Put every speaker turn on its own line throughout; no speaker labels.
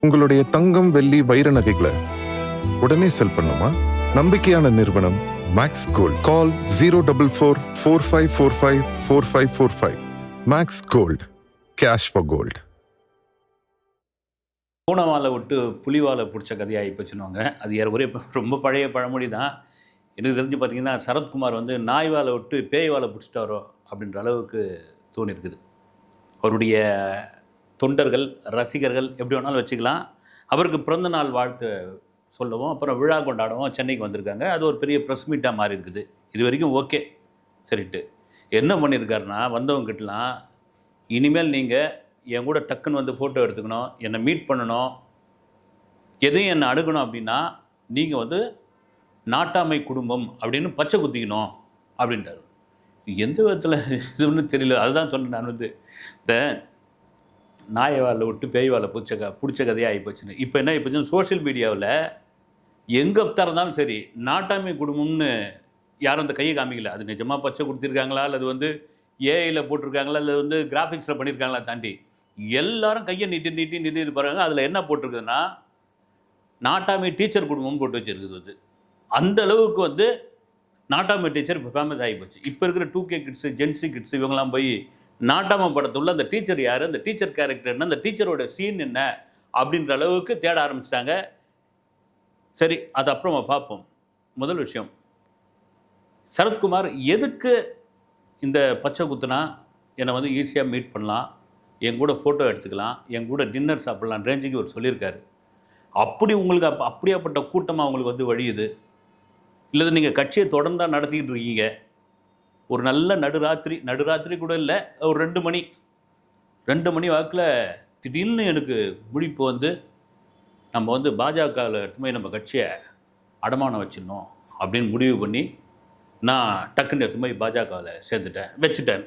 உங்களுடைய தங்கம், வெள்ளி, வைர நகைகளை உடனே செல் பண்ணுமா? நம்பிக்கையான நிறுவனம் Max Gold. Call 04445454545. Max Gold, cash for gold.
பூனைவாலை விட்டு புலிவாலை பிடிச்ச கதையாக போச்சுன்னுவாங்க. அது ஏறக்குறைய ரொம்ப பழைய பழமொழி தான். எனக்கு தெரிஞ்சு பார்த்தீங்கன்னா, சரத்குமார் வந்து நாய் வாலை விட்டு பேய் வாலை பிடிச்சிட்டாரோ அப்படின்ற அளவுக்கு தோணியிருக்குது. அவருடைய தொண்டர்கள், ரசிகர்கள் எப்படி வேணாலும் வச்சுக்கலாம். அவருக்கு பிறந்த நாள் வாழ்த்து சொல்லவும், அப்புறம் விழா கொண்டாடவும் சென்னைக்கு வந்திருக்காங்க. அது ஒரு பெரிய ப்ரெஸ் மீட்டாக மாறி இருக்குது. இது வரைக்கும் ஓகே சரிட்டு. என்ன பண்ணியிருக்காருன்னா, வந்தவங்ககிட்டலாம் இனிமேல் நீங்கள் என் கூட டக்குன்னு வந்து ஃபோட்டோ எடுத்துக்கணும், என்னை மீட் பண்ணணும், எதையும் என்னை அணுகணும் அப்படின்னா நீங்கள் வந்து நாட்டாமை குடும்பம் அப்படின்னு பச்சை குத்திக்கணும் அப்படின்றாரு. எந்த விதத்தில் இது ஒன்றும் தெரியல. அதுதான் சொன்னேன் நான் வந்து, இந்த நாயை வாழை விட்டு பேய் வாழை பிடிச்ச கதையாக ஆகிப்போச்சுன்னு. இப்போ என்ன ஆகிப்போச்சுன்னு, சோஷியல் மீடியாவில் எங்கே திறந்தாலும் சரி நாட்டாமை குடும்பம்னு யாரும் அந்த கையை காமிக்கல. அது நிஜமாக பச்சை கொடுத்துருக்காங்களா, அல்லது வந்து ஏஐயில் போட்டிருக்காங்களா, இல்லை வந்து கிராஃபிக்ஸில் பண்ணியிருக்காங்களா தாண்டி எல்லாரும் கையை நீட்டி பாருங்க. அதில் என்ன போட்டிருக்குதுன்னா, நாட்டாமை டீச்சர் குடும்பம் போட்டு வச்சுருக்குது. வந்து அந்த அளவுக்கு வந்து நாட்டாமை டீச்சர் இப்போ ஃபேமஸ் ஆகிப்போச்சு. இப்போ இருக்கிற 2K கிட்ஸு, ஜென்சி கிட்ஸு இவங்கெல்லாம் போய் நாட்டாமை படத்துள்ள அந்த டீச்சர் யார், அந்த டீச்சர் கேரக்டர் என்ன, அந்த டீச்சரோட சீன் என்ன அப்படின்ற அளவுக்கு தேட ஆரம்பிச்சிட்டாங்க. சரி, அது அப்புறமா பார்ப்போம். முதல் விஷயம், சரத்குமார் எதுக்கு இந்த பச்சை குத்துனா என்னை வந்து ஈஸியாக மீட் பண்ணலாம், என் கூட ஃபோட்டோ எடுத்துக்கலாம், என் கூட டின்னர் சாப்பிட்லாம் ரேஞ்சுக்கு அவர் சொல்லியிருக்காரு. அப்படி உங்களுக்கு அப்படியாப்பட்ட கூட்டமாக உங்களுக்கு வந்து வழியுது, இல்லை நீங்கள் கட்சியை தொடர்ந்தால் நடத்திக்கிட்டு இருக்கீங்க. ஒரு நல்ல நடுராத்திரி கூட இல்லை, ஒரு 2 மணி வாக்கில் திடீர்னு எனக்கு முழிப்பு வந்து, நம்ம வந்து பாஜகவில் எடுத்து போய் நம்ம கட்சியை அடமானம் வச்சிடணும் அப்படின்னு முடிவு பண்ணி, நான் டக்குன்னு எடுத்து போய் பாஜகவில் வச்சுட்டேன்.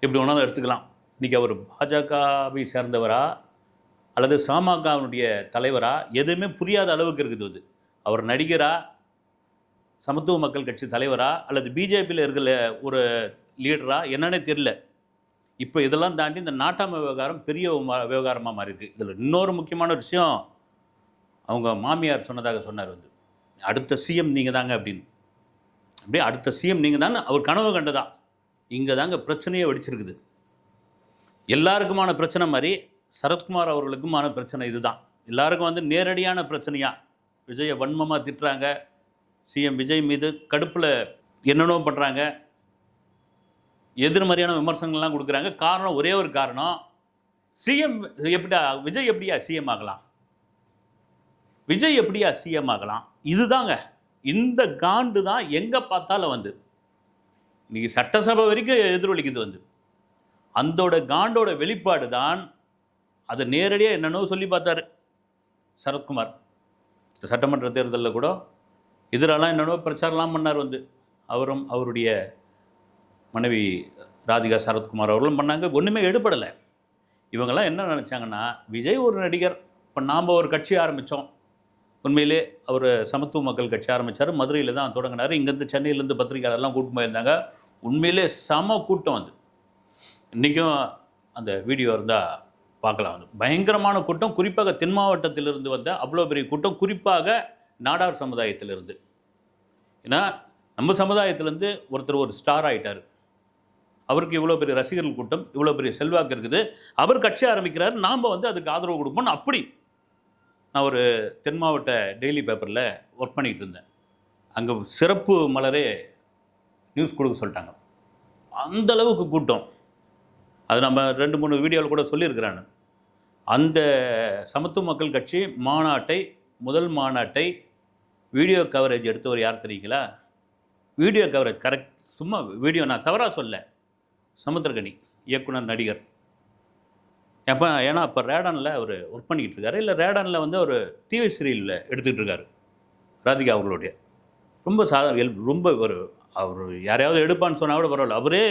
எப்படி வேணாலும் எடுத்துக்கலாம். இன்றைக்கி அவர் பாஜகவை சேர்ந்தவரா அல்லது சமகனுடைய தலைவரா எதுவுமே புரியாத அளவுக்கு இருக்குது. அது அவர் நடிகரா, சமத்துவ மக்கள் கட்சி தலைவரா, அல்லது பிஜேபியில் இருக்கிற ஒரு லீடரா என்னன்னே தெரியல. இப்போ இதெல்லாம் தாண்டி இந்த நாட்டாமை விவகாரம் பெரிய விவகாரமாக மாறி இருக்குது. இதில் இன்னொரு முக்கியமான விஷயம், அவங்க மாமியார் சொன்னார் வந்து, அடுத்த சிஎம் நீங்கள் தாங்க அப்படின்னு. அப்படியே அடுத்த சிஎம் நீங்கள் தானே அவர் கனவு கண்டதா. இங்கே தாங்க பிரச்சனையே வெடிச்சிருக்குது. எல்லாருக்குமான பிரச்சனை மாதிரி சரத்குமார் அவர்களுக்குமான பிரச்சனை இதுதான். எல்லாருக்கும் வந்து நேரடியான பிரச்சனையாக விஜயை வன்மமாக திட்டுறாங்க, சிஎம் விஜய் மீது கடுப்பில் என்னென்னோ பண்ணுறாங்க, எதிர்மறையான விமர்சனங்கள்லாம் கொடுக்குறாங்க. காரணம் ஒரே ஒரு காரணம், சிஎம் விஜய் எப்படியா சிஎம் ஆகலாம், விஜய் எப்படியா சிஎம் ஆகலாம், இதுதாங்க. இந்த காண்டு தான் எங்கே பார்த்தாலும் வந்து இன்னைக்கு சட்டசபை வரைக்கும் எதிரொலிக்குது. வந்து அந்தோட காண்டோட வெளிப்பாடு தான். அதை நேரடியாக என்னென்னோ சொல்லி பார்த்தாரு சரத்குமார். இந்த சட்டமன்ற தேர்தலில் கூட எதிரெல்லாம் என்னென்னோ பிரச்சாரம்லாம் பண்ணார். வந்து அவரும் அவருடைய மனைவி ராதிகா சரத்குமார் அவர்களும் பண்ணாங்க. ஒன்றுமே எடுபடலை. இவங்கெல்லாம் என்ன நினச்சாங்கன்னா, விஜய் ஒரு நடிகர், இப்போ நாம் ஒரு கட்சி ஆரம்பித்தோம். உண்மையிலே அவர் சமத்துவ மக்கள் கட்சி ஆரம்பித்தார், மதுரையில் தான் தொடங்கினார். இங்கேருந்து சென்னையிலேருந்து பத்திரிகையாளர்லாம் கூட்டம் போயிருந்தாங்க. உண்மையிலே சம கூட்டம். வந்து இன்றைக்கும் அந்த வீடியோ இருந்தால் பார்க்கலாம். வந்து பயங்கரமான கூட்டம், குறிப்பாக தென் மாவட்டத்திலிருந்து வந்த அவ்வளோ பெரிய கூட்டம், குறிப்பாக நாடார் சமுதாயத்திலிருந்து. ஏன்னா நம்ம சமுதாயத்திலேருந்து ஒருத்தர் ஒரு ஸ்டார் ஆகிட்டார், அவருக்கு இவ்வளோ பெரிய ரசிகர்கள் கூட்டம், இவ்வளோ பெரிய செல்வாக்கு இருக்குது, அவர் கட்சி ஆரம்பிக்கிறார், நாம் வந்து அதுக்கு ஆதரவு கொடுப்போம்னு. அப்படி நான் ஒரு தென் மாவட்ட டெய்லி பேப்பரில் ஒர்க் பண்ணிக்கிட்டு இருந்தேன். அங்கே சிறப்பு மலரே நியூஸ் கொடுக்க சொல்லிட்டாங்க. அந்த அளவுக்கு கூட்டம். அது நம்ம 2-3 வீடியோவில் கூட சொல்லியிருக்கிறான். அந்த சமத்துவ மக்கள் கட்சி முதல் மாநாட்டை வீடியோ கவரேஜ் எடுத்தவர் யார் தெரியுங்களா? வீடியோ கவரேஜ் கரெக்ட், சும்மா வீடியோ, நான் தவறாக சொல்ல, சமுத்திரகனி இயக்குனர், நடிகர். ஏன்னா அப்போ ரேடானில் அவர் ஒர்க் பண்ணிக்கிட்டு இருக்காரு. இல்லை ரேடானில் வந்து ஒரு டிவி சீரியலில் எடுத்துக்கிட்டு இருக்காரு ராதிகா அவர்களுடைய. ரொம்ப அவர் யாரையாவது எடுப்பான்னு சொன்னால் கூட பரவாயில்ல, அவரே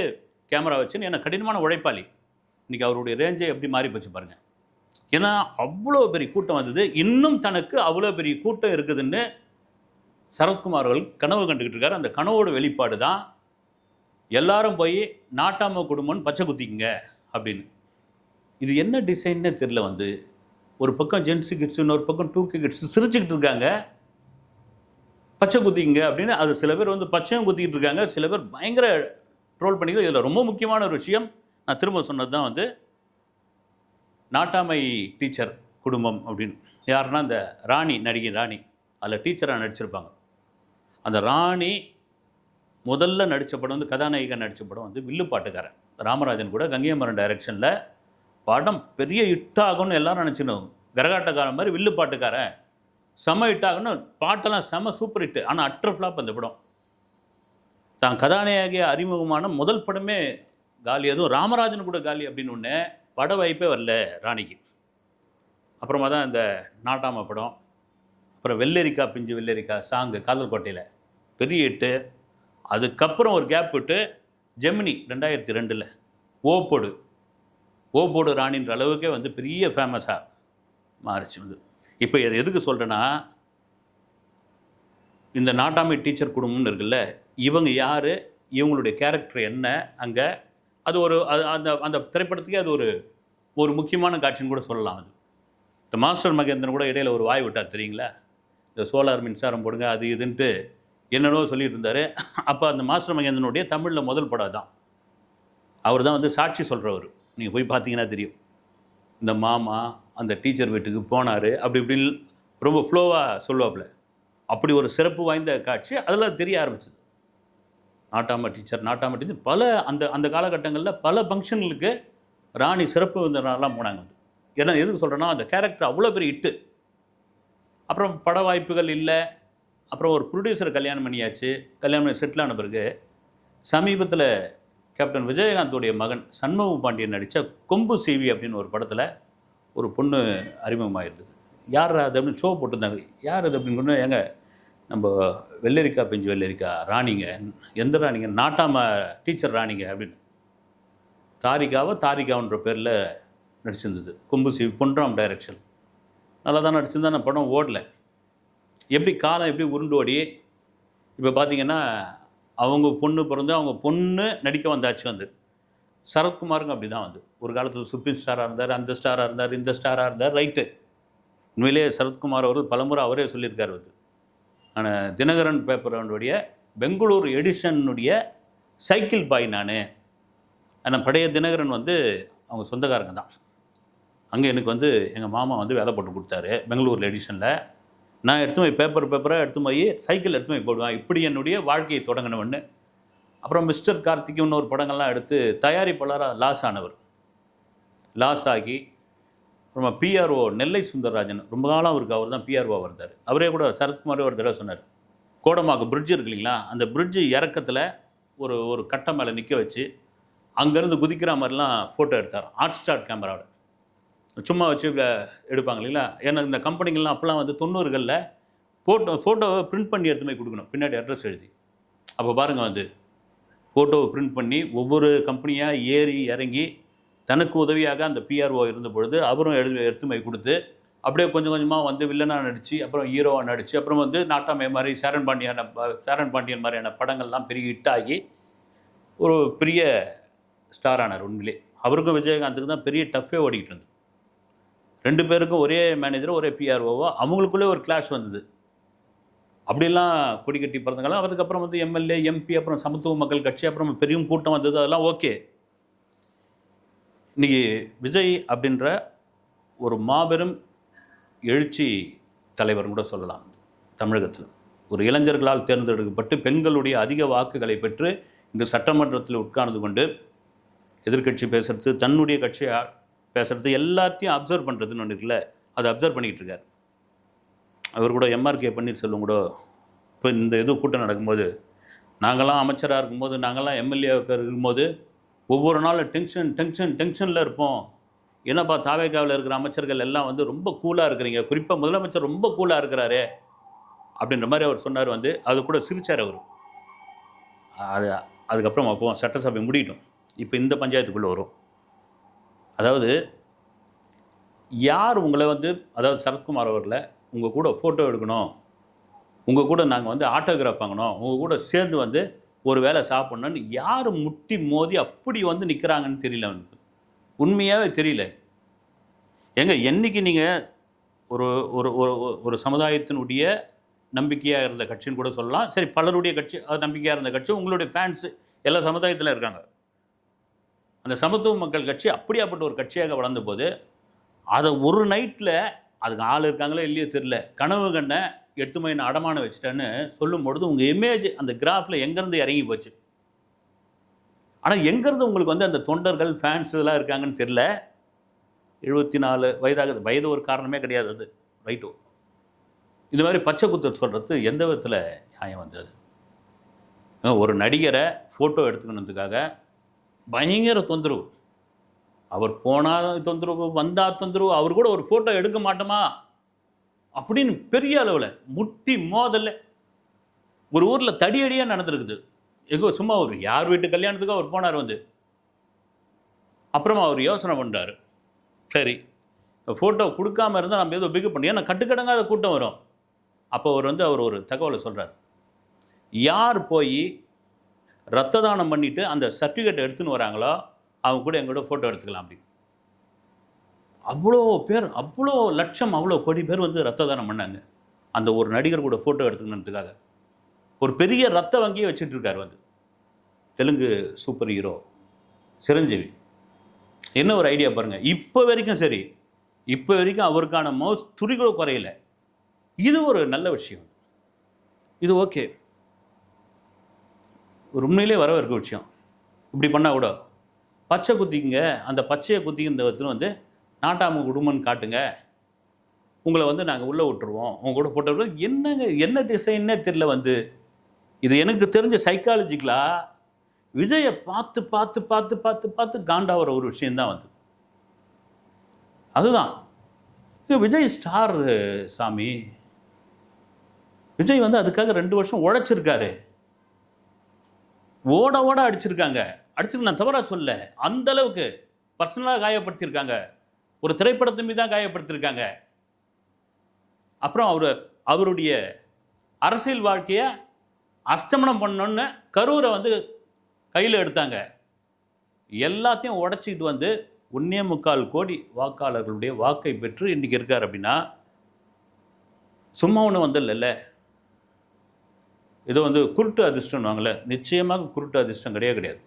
கேமரா வச்சுன்னு. ஏன்னா கடினமான உழைப்பாளி. இன்றைக்கி அவருடைய ரேஞ்சே எப்படி மாறி போச்சு பாருங்கள். ஏன்னா அவ்வளோ பெரிய கூட்டம் வந்தது. இன்னும் தனக்கு அவ்வளோ பெரிய கூட்டம் இருக்குதுன்னு சரத்குமார் அவர்கள் கனவு கண்டுக்கிட்டு இருக்காரு. அந்த கனவோட வெளிப்பாடு தான் எல்லாரும் போய் நாட்டாமை குடும்பம்னு பச்சை குத்திக்குங்க அப்படின்னு. இது என்ன டிசைன்னே தெரியல. வந்து ஒரு பக்கம் ஜென்ஸு கிட்ஸ், இன்னொரு பக்கம் 2K கிட்ஸ் சிரிச்சுக்கிட்டு இருக்காங்க. பச்சை குத்திங்க அப்படின்னு அது சில பேர் வந்து பச்சையும் குத்திக்கிட்டு இருக்காங்க. சில பேர் பயங்கர ட்ரோல் பண்ணிக்க. இதில் ரொம்ப முக்கியமான ஒரு விஷயம் நான் திரும்ப சொன்னது தான் வந்து நாட்டாமை டீச்சர் குடும்பம் அப்படின்னு. யாருன்னா இந்த ராணி, நடிகை ராணி அதில் டீச்சராக நடிச்சிருப்பாங்க. அந்த ராணி முதல்ல நடித்த படம் வந்து கதாநாயகன் நடித்த படம் வந்து வில்லுப்பாட்டுக்காரன். ராமராஜன் கூட கங்கையமரன் டைரக்ஷனில் படம் பெரிய ஹிட்டாகும்னு எல்லாரும் நினச்சினோம். கரகாட்டக்காரன் மாதிரி வில்லுப்பாட்டுக்காரன் செம ஹிட்டாகுன்னு பாட்டெல்லாம் செம சூப்பர் ஹிட்டு. ஆனால் அட்ரு ஃப்ளாப் அந்த படம். தான் கதாநாயகிய அறிமுகமான முதல் படமே காலி. அதுவும் ராமராஜன் கூட காலி அப்படின்னு ஒன்று பட வாய்ப்பே வரல ராணிக்கு. அப்புறமா தான் இந்த நாட்டாமை படம், அப்புறம் வெள்ளரிக்கா பிஞ்சு வெள்ளரிக்கா சாங்கு காதல் கோட்டையில் பெரிய ஹிட்டு. அதுக்கப்புறம் ஒரு கேப் விட்டு ஜெமினி 2002 ஓப்போடு ராணின்ற அளவுக்கே வந்து பெரிய ஃபேமஸாக மாறிச்சு வந்து. இப்போ எதுக்கு சொல்கிறேன்னா, இந்த நாட்டாமை டீச்சர் குடும்பம்னு இருக்குல்ல, இவங்க யார், இவங்களுடைய கேரக்டர் என்ன அங்கே, அது ஒரு அந்த அந்த திரைப்படத்துக்கே அது ஒரு முக்கியமான காட்சின்னு கூட சொல்லலாம். அது இந்த மாஸ்டர் மகேந்திரன் கூட இடையில் ஒரு வாய் விட்டார் தெரியுங்களா? இந்த சோலார் மின்சாரம் போடுங்க அது இதுன்ட்டு என்னென்னோ சொல்லிட்டு இருந்தார். அப்போ அந்த மாஸ்டர் மகேந்திரனுடைய தமிழில் முதல் படம் தான். அவர் தான் வந்து சாட்சி சொல்கிறவர். நீங்கள் போய் பார்த்தீங்கன்னா தெரியும். இந்த மாமா அந்த டீச்சர் வீட்டுக்கு போனார் அப்படி இப்படின்னு ரொம்ப ஃப்ளோவாக சொல்லுவாப்புல. அப்படி ஒரு சிறப்பு வாய்ந்த காட்சி அதெல்லாம் தெரிய ஆரம்பிச்சது. நாட்டாமை டீச்சர் பல அந்த காலகட்டங்களில் பல ஃபங்க்ஷன்களுக்கு ராணி சிறப்பு விருந்தினரெலாம் போனாங்க. ஏன்னா எதுக்கு சொல்கிறேன்னா, அந்த கேரக்டர் அவ்வளோ பெரிய ஹிட்டு. அப்புறம் பட வாய்ப்புகள் இல்லை. அப்புறம் ஒரு ப்ரொடியூசரை கல்யாணம் பண்ணியாச்சு. கல்யாணம் பண்ணி செட்டில் ஆன பிறகு சமீபத்தில் கேப்டன் விஜயகாந்தோடைய மகன் சண்முக பாண்டியன் நடித்த கொம்பு சீவி அப்படின்னு ஒரு படத்தில் ஒரு பொண்ணு அறிமுகமாகிருந்தது. யார் அது அப்படின்னு ஷோ போட்டிருந்தாங்க. யார் அது அப்படின்னு சொன்னால், ஏங்க நம்ம வெள்ளரிக்கா பிஞ்சு வெள்ளரிக்கா ராணிங்க. எந்த ராணிங்க? நாட்டாமை டீச்சர் ராணிங்க அப்படின்னு. தாரிகாவுன்ற பேரில் நடிச்சிருந்தது. கொம்பு சீவி பொன்ராம் டைரக்ஷன். நல்லா தான் நடிச்சிருந்தா அந்த படம் ஓடலை. எப்படி காலம் எப்படி உருண்டோடி இப்போ பார்த்தீங்கன்னா, அவங்க பொண்ணு பிறந்து அவங்க பொண்ணு நடிக்க வந்தாச்சு வந்து. சரத்குமாருங்க அப்படி தான் வந்து. ஒரு காலத்தில் சூப்பர் ஸ்டாராக இருந்தார், அந்த ஸ்டாராக இருந்தார், இந்த ஸ்டாராக இருந்தார். ரைட்டு, உண்மையிலேயே சரத்குமார் அவர்கள் பலமுறை அவரே சொல்லியிருக்கார் வந்து. ஆனால் தினகரன் பேப்பருடைய பெங்களூர் எடிஷனுடைய சைக்கிள் பாய் நான். ஆனால் பழைய தினகரன் வந்து அவங்க சொந்தக்காரங்க தான். அங்கே எனக்கு வந்து எங்கள் மாமா வந்து வேலை போட்டு கொடுத்தாரு பெங்களூர் எடிஷனில். நான் எடுத்து போய் பேப்பராக எடுத்து போய் சைக்கிள் எடுத்து போய் போடுவேன். இப்படி என்னுடைய வாழ்க்கையை தொடங்கினவன்னு. அப்புறம் மிஸ்டர் கார்த்திக்னு ஒரு படங்கள்லாம் எடுத்து தயாரிப்பாளராக லாஸ் ஆகி அப்புறமா பிஆர்ஓ நெல்லை சுந்தரராஜன் ரொம்ப காலம் அவருக்கு அவர் தான் பிஆர்ஓ இருந்தார். அவரே கூட சரத்குமாரே ஒரு தடவை சொன்னார், கோடமாக்கு பிரிட்ஜ் இருக்கு இல்லைங்களா, அந்த பிரிட்ஜு இறக்கத்தில் ஒரு கட்டை மேலே நிற்க வச்சு அங்கேருந்து குதிக்கிற மாதிரிலாம் ஃபோட்டோ எடுத்தார். ஹாட் ஸ்டார் கேமராவோட சும்மா வச்சு எடுப்பாங்க இல்லைங்களா. ஏன்னா இந்த கம்பெனிகள்லாம் அப்போலாம் வந்து 90களில் ஃபோட்டோவை பிரிண்ட் பண்ணி எடுத்து போய் கொடுக்கணும், பின்னாடி அட்ரஸ் எழுதி. அப்போ பாருங்கள் வந்து ஃபோட்டோவை பிரிண்ட் பண்ணி ஒவ்வொரு கம்பெனியாக ஏறி இறங்கி தனக்கு உதவியாக அந்த பிஆர்ஓ இருந்த பொழுது அவரும் எடுத்து போய் கொடுத்து அப்படியே கொஞ்சம் கொஞ்சமாக வந்து வில்லனாக நடித்து அப்புறம் ஹீரோவாக நடித்து அப்புறம் வந்து நாட்டாமை மாதிரி சேரன் பாண்டியன் மாதிரியான படங்கள்லாம் பெரிய ஹிட்டாகி ஒரு பெரிய ஸ்டார் ஆனார். உண்மையிலே அவருக்கும் விஜயகாந்துக்கு தான் பெரிய டஃப்பே ஓடிக்கிட்டு இருந்தது. 2 பேருக்கும் ஒரே மேனேஜர் ஒரே பிஆர்ஓவோ அவங்களுக்குள்ளே ஒரு கிளாஷ் வந்தது. அப்படிலாம் கொடி கட்டி பிறந்தங்களும். அதுக்கப்புறம் வந்து எம்எல்ஏ எம்பி அப்புறம் சமத்துவ மக்கள் கட்சி அப்புறம் பெரிய கூட்டம் வந்தது. அதெல்லாம் ஓகே. இன்றைக்கி விஜய் அப்படின்ற ஒரு மாபெரும் எழுச்சி தலைவர்னு கூட சொல்லலாம். தமிழகத்தில் ஒரு இளைஞர்களால் தேர்ந்தெடுக்கப்பட்டு பெண்களுடைய அதிக வாக்குகளை பெற்று இந்த சட்டமன்றத்தில் உட்கார்ந்து கொண்டு எதிர்கட்சி பேசுகிறது, தன்னுடைய கட்சியை பேசுகிறது, எல்லாத்தையும் அப்சர்வ் பண்ணுறதுன்னு ஒன்று இருக்குல்ல, அதை அப்சர்வ் பண்ணிக்கிட்டு இருக்கார். அவர் கூட எம்ஆர்கே பன்னீர்செல்வம் கூட இப்போ இந்த கூட்டம் நடக்கும்போது, நாங்கள்லாம் அமைச்சராக இருக்கும்போது, நாங்கள்லாம் எம்எல்ஏவுக்கு இருக்கும்போது ஒவ்வொரு நாளும் டென்ஷனில் இருப்போம். என்னப்பா தாவேகாவில் இருக்கிற அமைச்சர்கள் எல்லாம் வந்து ரொம்ப கூலாக இருக்கிறீங்க, குறிப்பாக முதலமைச்சர் ரொம்ப கூலாக இருக்கிறாரு அப்படின்ற மாதிரி அவர் சொன்னார் வந்து. அது கூட சிரிச்சார் அவர். அதுக்கப்புறம் அப்போ சட்டசபை முடியட்டும். இப்போ இந்த பஞ்சாயத்துக்குள்ளே வரும். அதாவது யார் உங்களை வந்து, அதாவது சரத்குமார் அவர்களை உங்கள் கூட ஃபோட்டோ எடுக்கணும், உங்கள் கூட நாங்கள் வந்து ஆட்டோகிராஃப் வாங்கணும், உங்கள் கூட சேர்ந்து வந்து ஒரு வேளை சாப்பிட்ணுன்னு யார் முட்டி மோதி அப்படி வந்து நிற்கிறாங்கன்னு தெரியல அவனுக்கு. உண்மையாகவே தெரியல. ஏங்க என்னைக்கு நீங்கள் ஒரு ஒரு ஒரு ஒரு சமுதாயத்தினுடைய நம்பிக்கையாக இருந்த கட்சின்னு கூட சொல்லலாம். சரி, பலருடைய கட்சி, அது நம்பிக்கையாக இருந்த கட்சி, உங்களுடைய ஃபேன்ஸு எல்லா சமுதாயத்திலும் இருக்காங்க. அந்த சமத்துவ மக்கள் கட்சி அப்படியாப்பட்ட ஒரு கட்சியாக வளர்ந்தபோது, அதை ஒரு நைட்டில் அதுக்கு ஆள் இருக்காங்களோ இல்லையோ தெரியல, கனவு கண்ட எடுத்து போய் நான் அடமானம் வச்சுட்டேன்னு சொல்லும்பொழுது, உங்கள் இமேஜ் அந்த கிராஃபில் எங்கேருந்து இறங்கி போச்சு. ஆனால் எங்கேருந்து உங்களுக்கு வந்து அந்த தொண்டர்கள், ஃபேன்ஸ் இதெல்லாம் இருக்காங்கன்னு தெரியல. 74 வயதாகுது. வயது ஒரு காரணமே கிடையாது அது. ரைட்டு. இந்த மாதிரி பச்சை குத்தர் சொல்கிறது எந்த விதத்தில் நியாயம் வந்தது? ஒரு நடிகரை ஃபோட்டோ எடுத்துக்கணுன்றதுக்காக பயங்கர தொந்தரவு. அவர் போனால் தொந்தரவு, வந்தால் தொந்தரவு, அவர் கூட ஒரு ஃபோட்டோ எடுக்க மாட்டோமா அப்படின்னு பெரிய அளவில் முட்டி மோதல்ல ஒரு ஊரில் தடியடியாக நடந்திருக்குது. எங்கோ சும்மா ஒரு யார் வீட்டு கல்யாணத்துக்கு அவர் போனார் வந்து. அப்புறமா அவர் யோசனை பண்ணுறாரு, சரி ஃபோட்டோ கொடுக்காம இருந்தால் நம்ம ஏதோ பிக்கப் பண்ணி, ஏன்னா கட்டுக்கடங்காத கூட்டம் வரும். அப்போ அவர் ஒரு தகவலை சொல்கிறார். யார் போய் ரத்த தானம் பண்ணிவிட்டு அந்த சர்டிஃபிகேட் எடுத்துன்னு வராங்களோ அவங்க கூட எங்களோட ஃபோட்டோ எடுத்துக்கலாம் அப்படின்னு. அவ்வளோ பேர், அவ்வளோ லட்சம், அவ்வளோ கோடி பேர் வந்து ரத்த தானம் பண்ணாங்க அந்த ஒரு நடிகர் கூட ஃபோட்டோ எடுத்துக்கணுன்றதுக்காக. ஒரு பெரிய ரத்த வங்கியை வச்சுட்டு இருக்கார் வந்து தெலுங்கு சூப்பர் ஹீரோ சிரஞ்சீவி. என்ன ஒரு ஐடியா பாருங்கள். இப்போ வரைக்கும் சரி, இப்போ வரைக்கும் அவருக்கான மவுஸ் துளிகளோ குறையல. இது ஒரு நல்ல விஷயம். இது ஓகே, ஒரு உண்மையிலே வரவேற்க விஷயம். இப்படி பண்ணால் கூட பச்சை குத்திங்க, அந்த பச்சையை குத்திக்கின்றவத்துல வந்து நாட்டாம குடும்பம்னு காட்டுங்க, உங்களை வந்து நாங்கள் உள்ளே விட்டுருவோம், உங்க கூட போட்டு என்னங்க, என்ன டிசைன்னே தெரியல வந்து. இது எனக்கு தெரிஞ்ச சைக்காலஜிக்கலாக விஜயை பார்த்து பார்த்து பார்த்து பார்த்து பார்த்து காண்டாகிற ஒரு விஷயந்தான் வந்து. அதுதான் விஜய் ஸ்டார் சாமி. விஜய் வந்து அதுக்காக 2 வருஷம் உழைச்சிருக்காரு. ஓட ஓட அடிச்சிருக்காங்க. அடிச்சிருக்கு, நான் தவறாக சொல்ல, அந்த அளவுக்கு பர்சனலாக காயப்படுத்தியிருக்காங்க. ஒரு திரைப்படத்தை மீது தான் காயப்படுத்தியிருக்காங்க. அப்புறம் அவருடைய அரசியல் வாழ்க்கையை அஸ்தமனம் பண்ணோன்னு கரூரை வந்து கையில் எடுத்தாங்க. எல்லாத்தையும் உடச்சிக்கிட்டு வந்து 1.25 கோடி வாக்காளர்களுடைய வாக்கை பெற்று இன்றைக்கி இருக்கார் அப்படின்னா சும்மா ஒன்று வந்தில்ல. இது வந்து குருட்டு அதிர்ஷ்டம் வாங்கல. நிச்சயமாக குருட்டு அதிர்ஷ்டம் கிடையாது.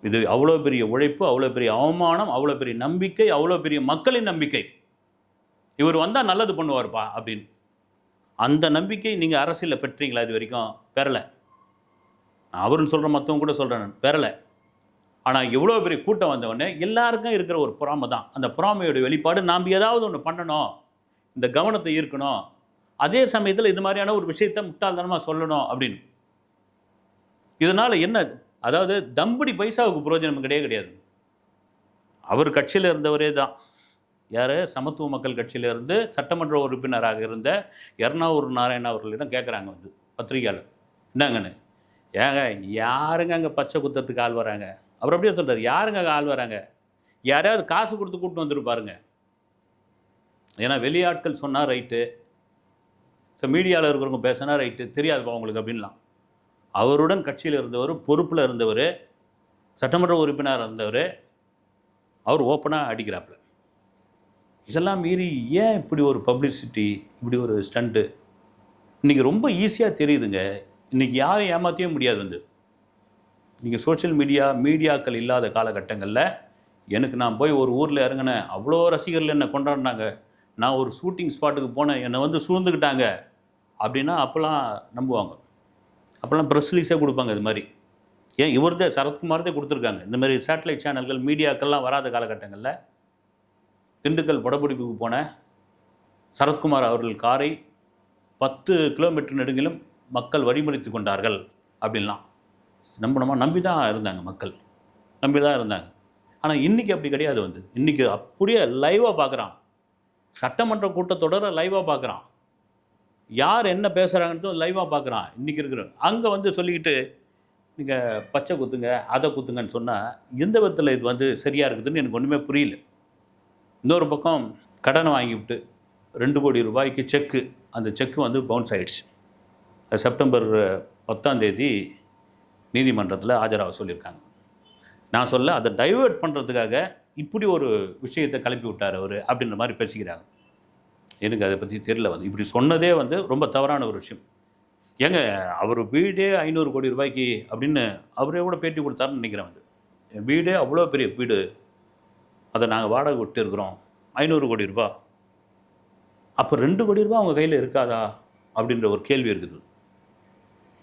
இது அவ்வளோ பெரிய உழைப்பு, அவ்வளோ பெரிய அவமானம், அவ்வளோ பெரிய நம்பிக்கை, அவ்வளோ பெரிய மக்களின் நம்பிக்கை. இவர் வந்தால் நல்லது பண்ணுவார்ப்பா அப்படின்னு. அந்த நம்பிக்கை நீங்கள் அரசியலில் பெற்றீங்களா? இது வரைக்கும் பெறலை. அவருன்னு சொல்கிற மற்றவங்க கூட சொல்கிறேன், நான் பெறலை. ஆனால் எவ்வளோ பெரிய கூட்டம் வந்தவொடனே எல்லாருக்கும் இருக்கிற ஒரு பொறாமை தான். அந்த பொறாமையோட வெளிப்பாடு, நாம் ஏதாவது ஒன்று பண்ணணும், இந்த கவனத்தை ஈர்க்கணும், அதே சமயத்தில் இது மாதிரியான ஒரு விஷயத்தை முட்டாள்தனமாக சொல்லணும் அப்படின்னு. இதனால் என்ன, அதாவது தம்படி பைசாவுக்கு பிரயோஜனம் கிடையாது. அவர் கட்சியில் இருந்தவரே தான். யார்? சமத்துவ மக்கள் கட்சியிலிருந்து சட்டமன்ற உறுப்பினராக இருந்த எர்ணாவூர் நாராயண அவர்களிடம் கேட்குறாங்க வந்து பத்திரிகையாளர், என்னங்கன்னு, ஏங்க யாருங்க அங்கே பச்சை குத்தத்துக்கு ஆள் வராங்க? அவர் அப்படியே சொல்கிறார், யாருங்க அங்கே ஆள் வராங்க? யாரையாவது காசு கொடுத்து கூப்பிட்டு வந்துருப்பாருங்க. ஏன்னா வெளியாட்கள் சொன்னால் ரைட்டு, ஸோ மீடியாவில் இருக்கிறவங்க பேசினா ரைட்டு, தெரியாதுப்பா அவங்களுக்கு அப்படின்லாம். அவருடன் கட்சியில் இருந்தவர், பொறுப்பில் இருந்தவர், சட்டமன்ற உறுப்பினராக இருந்தவர், அவர் ஓப்பனாக அடிக்கிறாப்புல. இதெல்லாம் மீறி ஏன் இப்படி ஒரு பப்ளிசிட்டி, இப்படி ஒரு ஸ்டண்ட்டு? இன்றைக்கி ரொம்ப ஈஸியாக தெரியுதுங்க. இன்றைக்கி யாரும் ஏமாற்றவே முடியாது வந்து. நீங்கள் சோஷியல் மீடியாக்கள் இல்லாத காலகட்டங்களில் நான் போய் ஒரு ஊரில் இறங்கினேன், அவ்வளோ ரசிகர்கள் என்னை கொண்டாடினாங்க, நான் ஒரு ஷூட்டிங் ஸ்பாட்டுக்கு போனேன், என்னை வந்து சூழ்ந்துக்கிட்டாங்க அப்படின்னா அப்போல்லாம் நம்புவாங்க. அப்போல்லாம் ப்ரெஸ் ரிலீஸே கொடுப்பாங்க. இது மாதிரி ஏன் இவர்தே சரத்குமார்தே கொடுத்துருக்காங்க. இந்த மாதிரி சேட்டலைட் சேனல்கள், மீடியாக்கள்லாம் வராத காலகட்டங்களில் திண்டுக்கல் படப்பிடிப்புக்கு போன சரத்குமார் அவர்கள் காரை 10 கிலோமீட்டர் நெடுங்கிலும் மக்கள் வழிமறித்து கொண்டார்கள் அப்படின்லாம் நம்பி தான் இருந்தாங்க. மக்கள் நம்பி தான் இருந்தாங்க. ஆனால் இன்றைக்கி அப்படி கிடையாது வந்து. இன்றைக்கி அப்படியே லைவாக பார்க்குறான். சட்டமன்ற கூட்டத்தொடரை லைவாக பார்க்குறான். யார் என்ன பேசுகிறாங்கன்னு லைவாக பார்க்குறான். இன்றைக்கி இருக்கிற அங்கே வந்து சொல்லிக்கிட்டு நீங்கள் பச்சை குத்துங்க, அதை குத்துங்கன்னு சொன்னால் எந்த விதத்தில் இது வந்து சரியாக இருக்குதுன்னு எனக்கு ஒன்றுமே புரியல. இன்னொரு பக்கம் கடனை வாங்கிவிட்டு 2 கோடி ரூபாய்க்கு செக்கு, அந்த செக்கு வந்து பவுன்ஸ் ஆகிடுச்சு. செப்டம்பர் 10ஆம் தேதி நீதிமன்றத்தில் ஆஜராக சொல்லியிருக்காங்க. நான் சொல்ல, அதை டைவர்ட் பண்ணுறதுக்காக இப்படி ஒரு விஷயத்தை கிளப்பி விட்டார் அவர் அப்படின்ற மாதிரி பேசிக்கிறாங்க. எனக்கு அதை பற்றி தெரியல வந்து இப்படி சொன்னதே வந்து ரொம்ப தவறான ஒரு விஷயம். ஏங்க அவர் வீடே 500 கோடி ரூபாய்க்கு அப்படின்னு அவரே கூட பேட்டி கொடுத்தாருன்னு நினைக்கிறேன் வந்து. என் வீடே அவ்வளோ பெரிய வீடு. அதை நாங்கள் வாடகை விட்டு இருக்கிறோம். 500 கோடி ரூபா. அப்போ 2 கோடி ரூபா அவங்க கையில் இருக்காதா? அப்படின்ற ஒரு கேள்வி இருக்குது.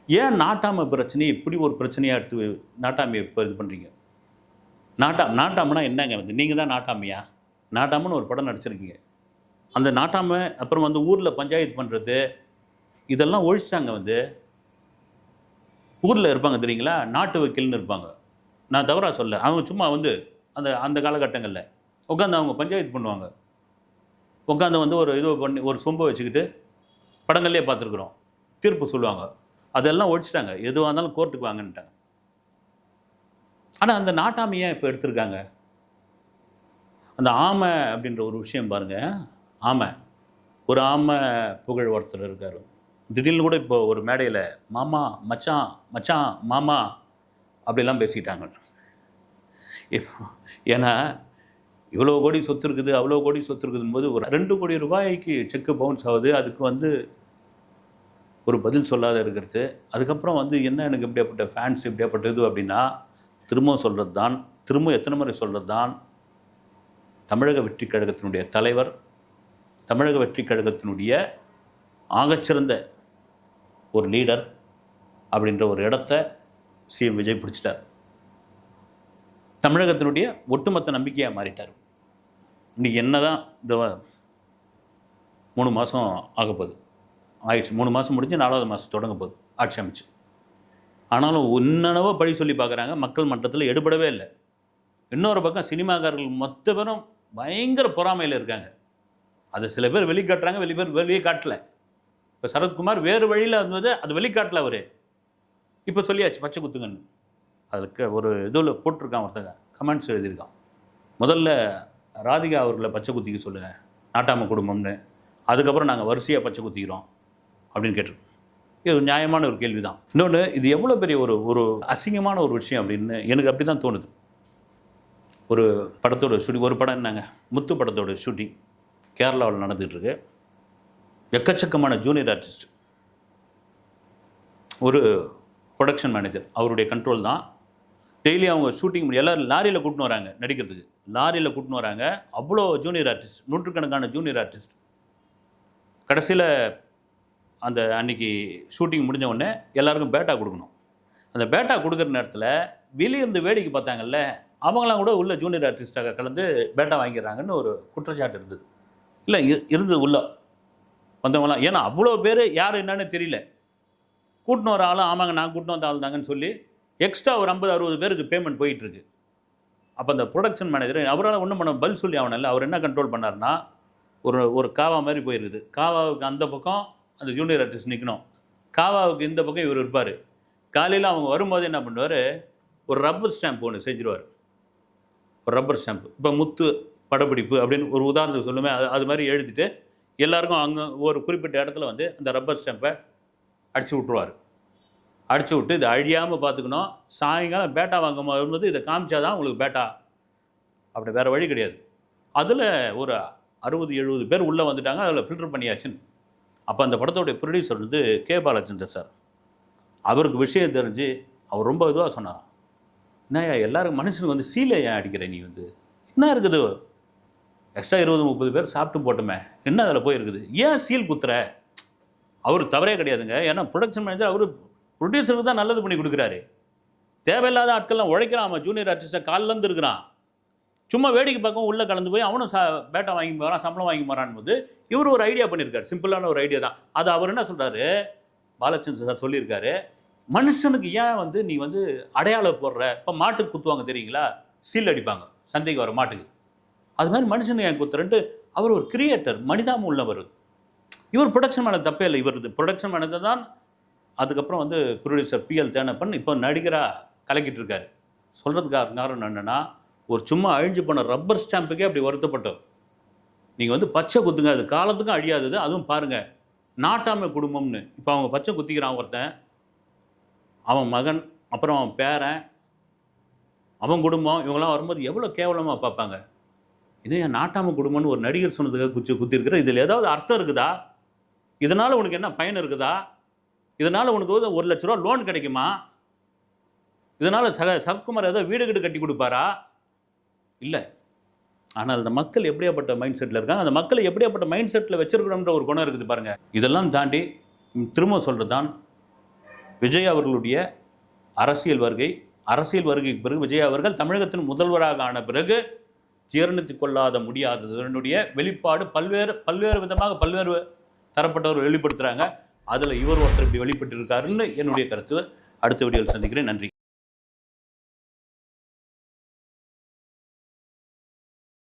ஏன் நாட்டாமை பிரச்சனையை இப்படி ஒரு பிரச்சனையாக எடுத்து நாட்டாமையை இப்போ இது பண்ணுறீங்க? நாட்டாமைனா என்னங்க வந்து? நீங்கள் தான் நாட்டாமையா? நாட்டாமைன்னு ஒரு படம் நடிச்சிருக்கீங்க. அந்த நாட்டாமை அப்புறம் வந்து ஊரில் பஞ்சாயத்து பண்ணுறது இதெல்லாம் ஒழிச்சிட்டாங்க வந்து. ஊரில் இருப்பாங்க தெரியுங்களா? நாட்டு வக்கீல்னு இருப்பாங்க. நான் தவறாக சொல்ல. அவங்க சும்மா வந்து அந்த அந்த காலகட்டங்களில் உட்காந்து அவங்க பஞ்சாயத்து பண்ணுவாங்க. உட்காந்து வந்து ஒரு இது பண்ணி ஒரு சொம்பை வச்சுக்கிட்டு படங்கள்லேயே பார்த்துருக்குறோம். தீர்ப்பு சொல்லுவாங்க. அதெல்லாம் ஒழிச்சிட்டாங்க. எதுவாக இருந்தாலும் கோர்ட்டுக்கு வாங்கன்ட்டாங்க. ஆனால் அந்த நாட்டாமையை இப்போ எடுத்திருக்காங்க. அந்த ஆமை அப்படின்ற ஒரு விஷயம் பாருங்கள். ஆமை ஒரு ஆமை புகழ் ஒருத்தர் இருக்கார். திடீர்னு கூட இப்போ ஒரு மேடையில் மாமா மச்சான் மச்சான் மாமா அப்படிலாம் பேசிக்கிட்டாங்க. ஏன்னா இவ்வளோ கோடி சொத்து இருக்குது, அவ்வளோ கோடி சொத்து இருக்குதுன்னு போது ஒரு 2 கோடி ரூபாய்க்கு செக்கு பவுன்ஸ் ஆகுது. அதுக்கு வந்து ஒரு பதில் சொல்லாத இருக்கிறது. அதுக்கப்புறம் வந்து என்ன எனக்கு இப்படியாப்பட்ட ஃபேன்ஸ் இப்படியாப்பட்டது அப்படின்னா, திரும்பவும் சொல்கிறது தான், திரும்ப எத்தனை முறை சொல்கிறது தான், தமிழக வெற்றி கழகத்தினுடைய தலைவர், தமிழக வெற்றி கழகத்தினுடைய ஆகச்சிறந்த ஒரு லீடர் அப்படின்ற ஒரு இடத்த சிஎம் விஜய் பிடிச்சிட்டார். தமிழகத்தினுடைய ஒட்டுமொத்த நம்பிக்கையாக மாறிட்டார். இன்றைக்கி என்ன தான் இந்த 3 மாதம் ஆகப்போகுது ஆயிடுச்சு. 3 மாதம் முடிஞ்சு 4வது மாதம் தொடங்க போகுது ஆட்சி அமைச்சு. ஆனாலும் என்னென்னவோ பழி சொல்லி பார்க்குறாங்க. மக்கள் மன்றத்தில் எடுபடவே இல்லை. இன்னொரு பக்கம் சினிமாக்காரர்கள் மொத்த பேரும் பயங்கர பொறாமையில் இருக்காங்க. அதை சில பேர் வெளிக்காட்டுறாங்க, வெளியே காட்டல. இப்போ சரத்குமார் வேறு வழியில் இருந்தது, அது வெளிக்காட்டல. அவர் இப்போ சொல்லியாச்சு பச்சை குத்துங்கன்னு. அதுக்கு ஒரு இதில் போட்டிருக்கான், ஒருத்தங்க கமெண்ட்ஸ் எழுதியிருக்கான். முதல்ல ராதிகா அவர்களை பச்சை குத்திக்க சொல்லுங்கள், நாட்டாமை குடும்பம்னு. அதுக்கப்புறம் நாங்கள் வரிசையாக பச்சை குத்திக்கிறோம் அப்படின்னு கேட்டிருக்கோம். இது ஒரு நியாயமான ஒரு கேள்வி தான். இன்னொன்று, இது எவ்வளோ பெரிய ஒரு அசிங்கமான ஒரு விஷயம் அப்படின்னு எனக்கு அப்படி தான் தோணுது. ஒரு படத்தோட ஷூட்டிங், ஒரு படம் என்னங்க, முத்து படத்தோட ஷூட்டிங் கேரளாவில் நடந்துகிட்ருக்கு. எக்கச்சக்கமான ஜூனியர் ஆர்டிஸ்ட், ஒரு ப்ரொடக்ஷன் மேனேஜர், அவருடைய கண்ட்ரோல் தான். டெய்லி அவங்க ஷூட்டிங் எல்லோரும் லாரியில் கூட்டின்னு வராங்க நடிக்கிறதுக்கு. லாரியில் கூட்டின்னு வராங்க. அவ்வளோ ஜூனியர் ஆர்டிஸ்ட், நூற்றுக்கணக்கான ஜூனியர் ஆர்டிஸ்ட். கடைசியில் அந்த அன்றைக்கி ஷூட்டிங் முடிஞ்ச உடனே எல்லாருக்கும் பேட்டா கொடுக்கணும். அந்த பேட்டா கொடுக்குற நேரத்தில் வெளியிருந்து வேடிக்கை பார்த்தாங்கல்ல, அவங்களாம் கூட உள்ள ஜூனியர் ஆர்டிஸ்டாக கலந்து பேட்டா வாங்கிடுறாங்கன்னு ஒரு குற்றச்சாட்டு இருந்தது. இல்லை இருந்தது உள்ள வந்தவங்களாம். ஏன்னா அவ்வளோ பேர் யார் என்னன்னு தெரியல. கூட்டின்னு வர ஆளும் ஆமாங்க நான் கூட்டின்னு வந்த ஆள் தாங்கன்னு சொல்லி எக்ஸ்ட்ரா ஒரு 50-60 பேருக்கு பேமெண்ட் போயிட்டுருக்கு. அப்போ அந்த ப்ரொடக்ஷன் மேனேஜர் அவரால் ஒன்றும் பண்ண பதில் சொல்லி ஆகணும்ல. அவர் என்ன கண்ட்ரோல் பண்ணார்னா, ஒரு காவா மாதிரி போயிருக்குது. காவாவுக்கு அந்த பக்கம் அந்த ஜூனியர் ஆர்டிஸ்ட் நிற்கணும், காவாவுக்கு இந்த பக்கம் இவர் இருப்பார். காலையில் அவங்க வரும்போது என்ன பண்ணுவார், ஒரு ரப்பர் ஸ்டாம்ப் ஒன்று செஞ்சுருவார். ஒரு ரப்பர் ஸ்டாம்ப், இப்போ முத்து படப்பிடிப்பு அப்படின்னு ஒரு உதாரணத்துக்கு சொல்லுமே, அது மாதிரி எழுதிட்டு எல்லாருக்கும் அங்கே ஒரு குறிப்பிட்ட இடத்துல வந்து அந்த ரப்பர் ஸ்டாம்பை அடித்து விட்ருவார். அடித்து விட்டு இதை அழியாமல் பார்த்துக்கணும். சாயங்காலம் பேட்டா வாங்கும் போது இதை காமிச்சா தான் உங்களுக்கு பேட்டா, அப்படி வேறு வழி கிடையாது. அதில் ஒரு 60-70 பேர் உள்ளே வந்துட்டாங்க. அதில் ஃபில்டர் பண்ணியாச்சுன்னு. அப்போ அந்த படத்தோடைய ப்ரொடியூசர் வந்து கே பாலச்சந்தர் சார். அவருக்கு விஷயம் தெரிஞ்சு அவர் ரொம்ப இதுவாக சொன்னார். என்னய்யா எல்லாரும் மனுஷனுக்கு வந்து சீலை ஏன் அடிக்கிற நீ வந்து, என்ன இருக்குது, எக்ஸ்ட்ரா 20-30 பேர் சாப்பிட்டு போட்டோமே, என்ன அதில் போயிருக்குது, ஏன் சீல் குத்துற? அவர் தவறே கிடையாதுங்க. ஏன்னா ப்ரொடக்ஷன் மேனேஜர் அவர் ப்ரொடியூசருக்கு தான் நல்லது பண்ணி கொடுக்குறாரு. தேவையில்லாத ஆட்கள்லாம் உழைக்கிறான். ஜூனியர் ஆர்டிஸ்ட்டை காலிலேருந்து இருக்கிறான். சும்மா வேடிக்கை பார்க்கவும் உள்ளே கலந்து போய் அவனும் பேட்டா வாங்கி போகிறான், சம்பளம் வாங்கி போகிறான் போது இவர் ஒரு ஐடியா பண்ணியிருக்காரு. சிம்பிளான ஒரு ஐடியா தான் அது. அவர் என்ன சொல்கிறாரு, பாலச்சந்திரன் சார் சொல்லியிருக்காரு, மனுஷனுக்கு ஏன் வந்து நீ வந்து அடையாளம் போடுற? இப்போ மாட்டுக்கு குத்துவாங்க தெரியுங்களா, சீல் அடிப்பாங்க சந்தைக்கு வர மாட்டுக்கு. அது மாதிரி மனுஷனுக்கு ஏன் குத்துறன்ட்டு அவர் ஒரு கிரியேட்டர், மனிதாம உள்ளவர். இவர் ப்ரொடக்ஷன் மேலே தப்பே இல்லை. இவர் ப்ரொடக்ஷன் மேலே தான். அதுக்கப்புறம் வந்து ப்ரொடியூசர் பிஎல் தேனப்பன் இப்போ நடிகராக கலக்கிட்டு இருக்காரு. சொல்கிறதுக்காக காரணம் என்னென்னா, ஒரு சும்மா அழிஞ்சு போன ரப்பர் ஸ்டாம்புக்கே அப்படி வருத்தப்பட்டோம். நீங்கள் வந்து பச்சை குத்துங்க, அது காலத்துக்கும் அழியாதது. அதுவும் பாருங்கள், நாட்டாமை குடும்பம்னு. இப்போ அவங்க பச்சை குத்திக்கிறான் ஒருத்தன், அவன் மகன், அப்புறம் அவன் பேரன், அவன் குடும்பம், இவங்கெல்லாம் வரும்போது எவ்வளோ கேவலமாக பார்ப்பாங்க. இதே என் நாட்டாம குடும்பம்னு ஒரு நடிகர் சொன்னதுக்காக குத்திருக்கிற, இதில் ஏதாவது அர்த்தம் இருக்குதா? இதனால் உனக்கு என்ன பயன் இருக்குதா? இதனால் உனக்கு வந்து 1 லட்ச ரூபா லோன் கிடைக்குமா? இதனால் சரத்குமார் ஏதோ வீடு கீடு கட்டி கொடுப்பாரா? இல்லை. ஆனால் அந்த மக்கள் எப்படியாப்பட்ட மைண்ட் செட்டில் இருக்காங்க, அந்த மக்களை எப்படியாப்பட்ட மைண்ட் செட்டில் வச்சிருக்கணுன்ற ஒரு குணம் இருக்குது பாருங்கள். இதெல்லாம் தாண்டி திரும்ப சொல்கிறது தான் விஜய் அவர்களுடைய அரசியல் வருகைக்கு பிறகு விஜய் அவர்கள் தமிழகத்தின் முதல்வராக ஆன பிறகு ஜீரணித்துக் கொள்ளாத முடியாததனுடைய வெளிப்பாடு பல்வேறு விதமாக பல்வேறு தரப்பட்டவர் வெளிப்படுத்துகிறாங்க. அதில் இவர் ஒருத்தர் இப்படி வெளிப்பட்டு இருக்காருன்னு என்னுடைய கருத்து. அடுத்த வீடியோவில் சந்திக்கிறேன். நன்றி.